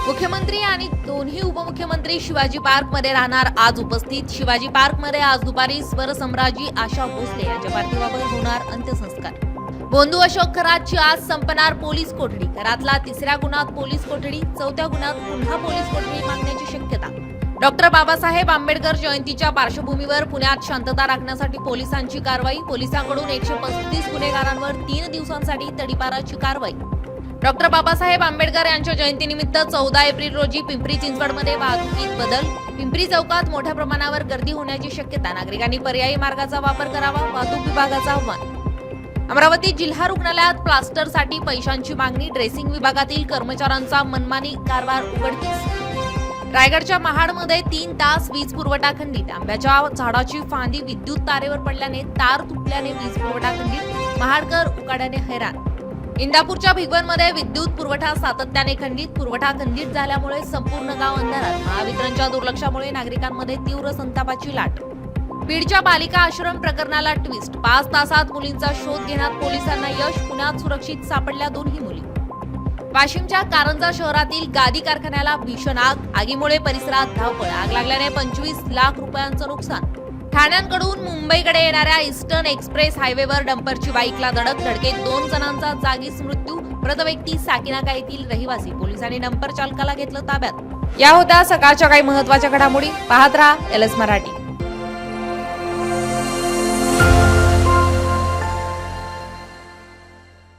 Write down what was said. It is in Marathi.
मुख्यमंत्री आणि दोन्ही उपमुख्यमंत्री शिवाजी पार्क मध्ये राहणार आज उपस्थित. शिवाजी पार्क मध्ये आज दुपारी स्वरसम्राजी आशा भोसले यांच्या पार्थिवावर होणार अंत्यसंस्कार. बोंधू अशोक खरातची आज संपणार पोलीस कोठडी. खरातला तिसऱ्या गुन्ह्यात पोलीस कोठडी, चौथ्या गुन्ह्यात पुन्हा पोलीस कोठडी मागण्याची शक्यता. डॉक्टर बाबासाहेब आंबेडकर जयंतीच्या पार्श्वभूमीवर पुण्यात शांतता राखण्यासाठी पोलिसांची कारवाई. पोलिसांकडून 135 गुन्हेगारांवर 3 दिवसांसाठी तडीपाराची कारवाई. डॉक्टर बाबासाहेब आंबेडकर यांच्या जयंतीनिमित्त 14 एप्रिल रोजी पिंपरी चिंचवडमध्ये वाहतुकीत बदल. पिंपरी चौकात मोठ्या प्रमाणावर गर्दी होण्याची शक्यता. नागरिकांनी पर्यायी मार्गाचा वापर करावा, वाहतूक विभागाचं आव्हान. अमरावती जिल्हा रुग्णालयात प्लास्टरसाठी पैशांची मागणी. ड्रेसिंग विभागातील कर्मचाऱ्यांचा मनमानी कारभार उघडकीस. रायगडच्या महाडमध्ये 3 तास वीज पुरवठा खंडित. आंब्याच्या झाडाची फांदी विद्युत तारेवर पडल्याने तार तुटल्याने वीज पुरवठा खंडित. महाडकर उकाड्याने हैराण. इंदापूरच्या भिगवणमध्ये विद्युत पुरवठा सातत्याने खंडित. पुरवठा खंडित झाल्यामुळे संपूर्ण गाव अंधारात. महावितरणच्या दुर्लक्षामुळे नागरिकांमध्ये तीव्र संतापाची लाट. बीडच्या बालिका आश्रम प्रकरणाला ट्विस्ट. 5 तासात मुलींचा शोध घेण्यात पोलिसांना यश. पुण्यात सुरक्षित सापडल्या 2ही मुली. वाशिमच्या कारंजा शहरातील गादी कारखान्याला भीषण आग. आगीमुळे परिसरात धावपळ. आग लागल्याने 25 लाख रुपयांचं नुकसान. ठाण्याकडून मुंबईकडे येणाऱ्या ईस्टर्न एक्सप्रेस हायवेवर डंपरची बाईकला धडक. धडकेत 2 जणांचा जागीच मृत्यू. मृत व्यक्ती साकिनाका येथील रहिवासी. पोलिसांनी डंपर चालकाला घेतलं ताब्यात. या होत्या सकाळच्या काही महत्त्वाच्या घडामोडी. पाहत रहा LS मराठी.